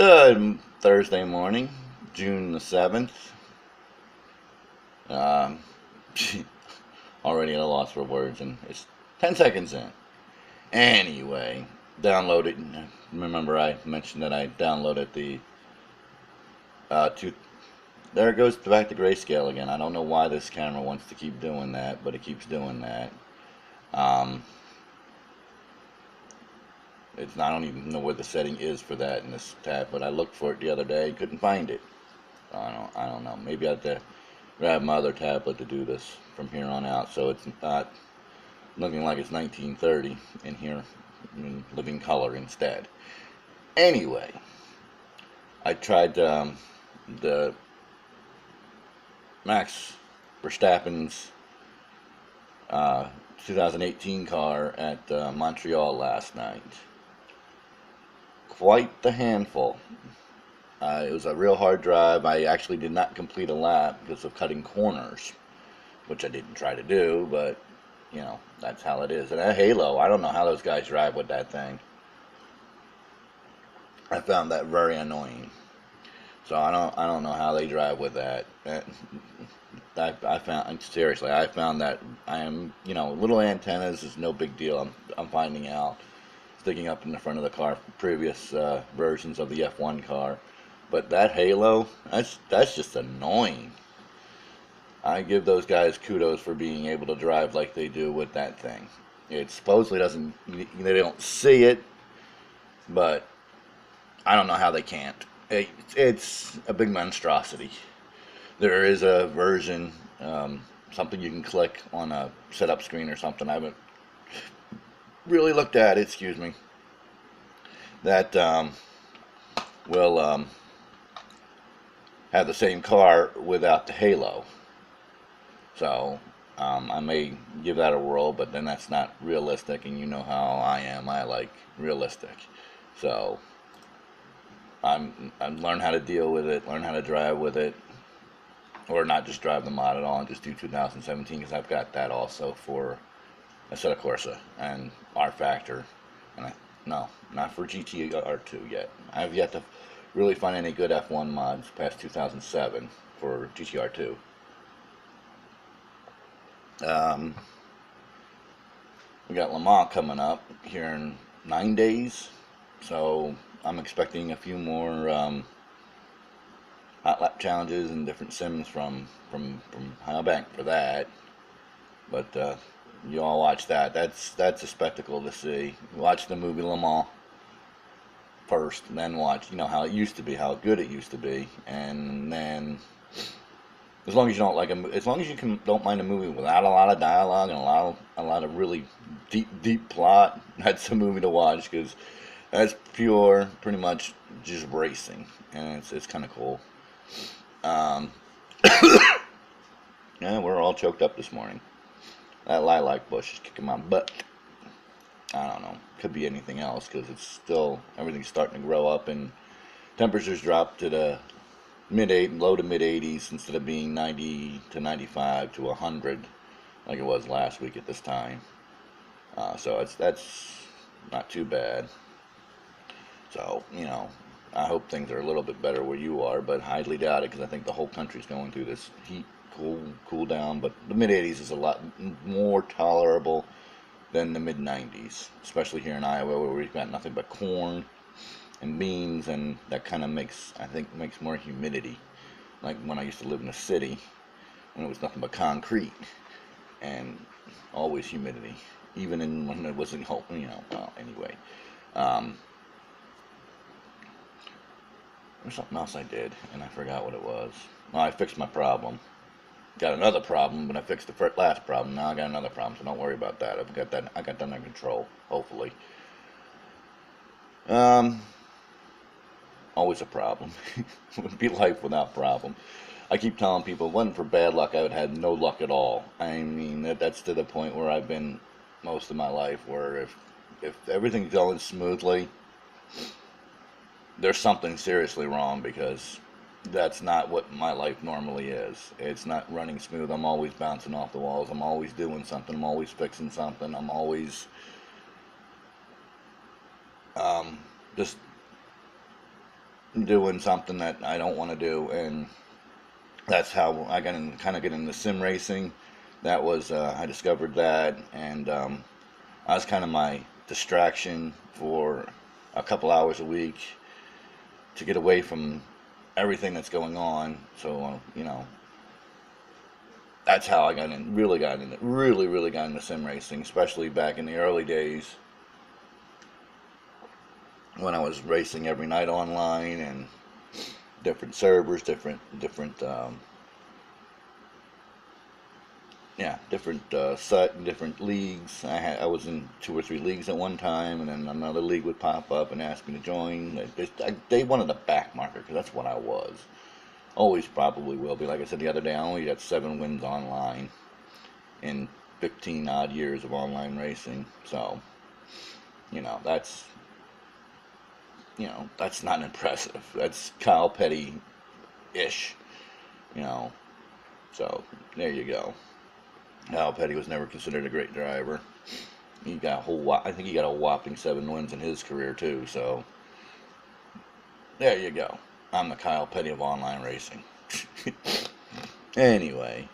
Good Thursday morning, June the 7th. Um, Already at a loss for words, and it's 10 seconds in. Anyway, downloaded. Remember, I mentioned that I downloaded the two. There it goes back to grayscale again. I don't know why this camera wants to keep doing that, but it keeps doing that. Um, I don't even know where the setting is for that in this tab, but I looked for it the other day, couldn't find it. I don't know. Maybe I have to grab my other tablet to do this from here on out, so it's not looking like it's 1930 in here, in living color instead. Anyway, I tried the Max Verstappen's uh, 2018 car at Montreal last night. Quite the handful. It was a real hard drive. I actually did not complete a lap because of cutting corners, which I didn't try to do, but, you know, that's how it is. And a Halo, I don't know how those guys drive with that thing. I found that very annoying. So I don't know how they drive with that. I found, seriously, I found that little antennas is no big deal. I'm finding out, sticking up in the front of the car, previous versions of the F1 car. But that Halo, that's just annoying. I give those guys kudos for being able to drive like they do with that thing. It supposedly doesn't, they don't see it, but I don't know how they can't. It's a big monstrosity. There is a version, something you can click on a setup screen or something. I haven't really looked at it, excuse me. That will have the same car without the Halo. So I may give that a whirl, but then that's not realistic, and you know how I am. I like realistic. So I'm learn how to deal with it, learn how to drive with it, or not just drive the mod at all and just do 2017, because I've got that also for Assetto Corsa and R Factor, and no, not for GTR2 yet. I've yet to really find any good F1 mods past 2007 for GTR2. We got Le Mans coming up here in 9 days, so I'm expecting a few more hot lap challenges and different sims from High Bank for that. But you all watch that. That's a spectacle to see. Watch the movie Le Mans first, and then watch how it used to be, how good it used to be, and then as long as you don't as long as you don't mind a movie without a lot of dialogue and a lot of really deep plot, that's a movie to watch, because that's pure, pretty much just racing, and it's kind of cool. Yeah, we're all choked up this morning. That lilac bush is kicking my butt. I don't know. Could be anything else, because it's still, everything's starting to grow up, and temperatures drop to the low to mid 80s instead of being 90 to 95 to 100 like it was last week at this time. So that's not too bad. So I hope things are a little bit better where you are, but highly doubt it, because I think the whole country's going through this heat cool down. But the mid 80s is a lot more tolerable than the mid 90s, especially here in Iowa, where we've got nothing but corn and beans, and that kind of makes more humidity. Like when I used to live in the city, when it was nothing but concrete and always humidity, even when it wasn't well, anyway. There's something else I did, and I forgot what it was. Well, I fixed my problem. Got another problem, but I fixed the last problem. Now I got another problem, so don't worry about that. I got that under control, hopefully. Always a problem. It would be life without problem. I keep telling people, if it wasn't for bad luck, I would have had no luck at all. I mean, that's to the point where I've been most of my life, where if everything's going smoothly, there's something seriously wrong, because that's not what my life normally is. It's not running smooth. I'm always bouncing off the walls. I'm always doing something. I'm always fixing something. I'm always just doing something that I don't want to do, and that's how I got in, kind of get into sim racing. That was I discovered that, and I was kind of my distraction for a couple hours a week to get away from everything that's going on. So that's how I really got into sim racing, especially back in the early days when I was racing every night online and different servers, different leagues. I was in 2 or 3 leagues at one time, and then another league would pop up and ask me to join. They wanted a back marker because that's what I was. Always probably will be. Like I said the other day, I only got 7 wins online in 15 odd years of online racing. So, that's that's not impressive. That's Kyle Petty-ish. You know, so there you go. Kyle Petty was never considered a great driver. He got I think he got a whopping 7 wins in his career too. So there you go. I'm the Kyle Petty of online racing. Anyway,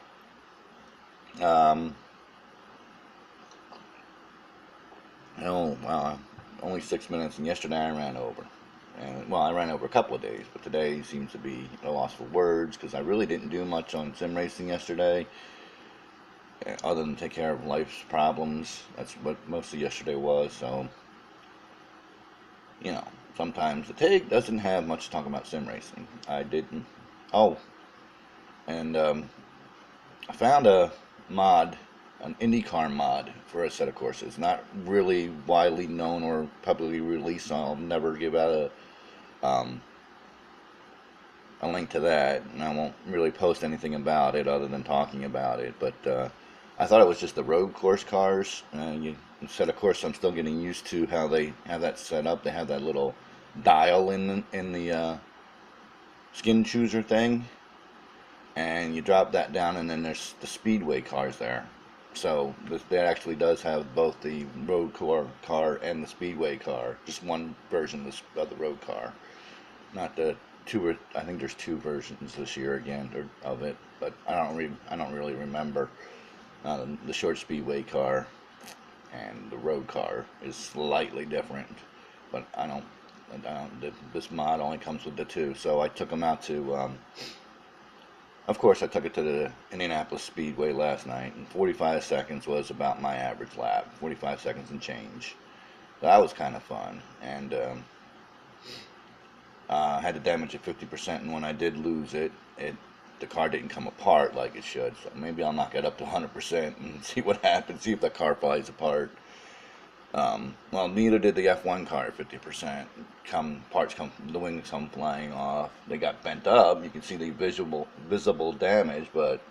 only 6 minutes, and yesterday I ran over. And I ran over a couple of days, but today seems to be a loss for words because I really didn't do much on sim racing yesterday, other than take care of life's problems. That's what most of yesterday was. So, sometimes the Tigg doesn't have much to talk about sim racing. I didn't. Oh, and I found a mod, an IndyCar mod for a set of courses. Not really widely known or publicly released, so I'll never give out a link to that, and I won't really post anything about it other than talking about it. But I thought it was just the road course cars. Set of course, I'm still getting used to how they have that set up. They have that little dial in the skin chooser thing, and you drop that down, and then there's the speedway cars there. So that actually does have both the road car and the speedway car. Just one version of the road car, not the two. I think there's 2 versions this year again of it, but I don't really remember. The short speedway car and the road car is slightly different, but I don't. This mod only comes with the 2, so I took them out to. Of course, I took it to the Indianapolis Speedway last night, and 45 seconds was about my average lap. 45 seconds and change. So that was kind of fun, and I had to damage it 50%, and when I did lose it, the car didn't come apart like it should. So maybe I'll knock it up to 100% and see what happens. See if the car flies apart. Neither did the F1 car at 50%. The wings come flying off. They got bent up. You can see the visible damage, but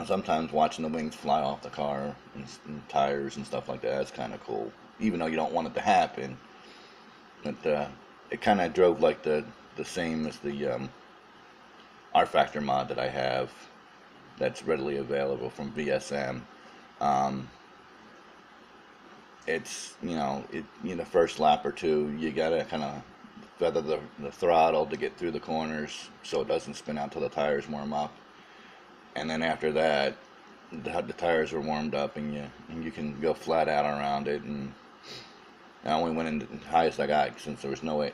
sometimes watching the wings fly off the car and tires and stuff like that is kind of cool. Even though you don't want it to happen, but it kind of drove like the same as the R Factor mod that I have that's readily available from VSM. It's the first lap or 2 you gotta kind of feather the throttle to get through the corners so it doesn't spin out till the tires warm up, and then after that the tires are warmed up and you can go flat out around it. And I only went in the highest I got since there was no way.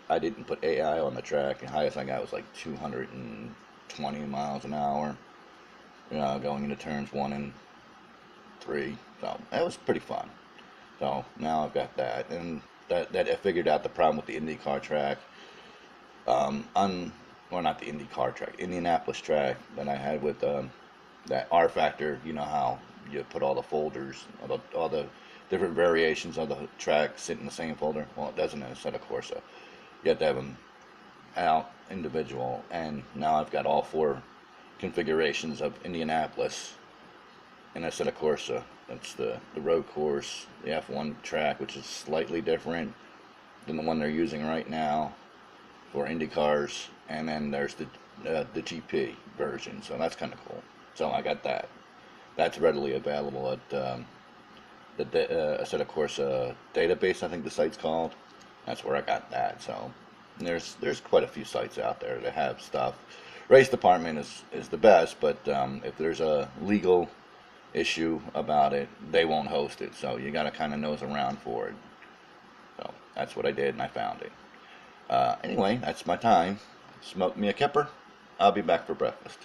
I didn't put AI on the track. The highest I got was like 220 miles an hour, going into turns 1 and 3. So that was pretty fun. So now I've got that, and that I figured out the problem with the IndyCar track. Not the IndyCar track, Indianapolis track that I had with that R Factor. You know how you put all the folders, all the different variations of the track sit in the same folder. Well, it doesn't in a set of Corsa. You have to have them out individual, and now I've got all 4 configurations of Indianapolis in a set of Corsa. That's the road course, the F1 track, which is slightly different than the one they're using right now for Indy cars, and then there's the GP version. So that's kind of cool. So I got that. That's readily available at a set of Corsa database, I think the site's called. That's where I got that. So there's quite a few sites out there that have stuff. Race Department is the best, but if there's a legal issue about it, they won't host it. So you got to kind of nose around for it. So that's what I did, and I found it. Anyway, that's my time. Smoke me a kipper. I'll be back for breakfast.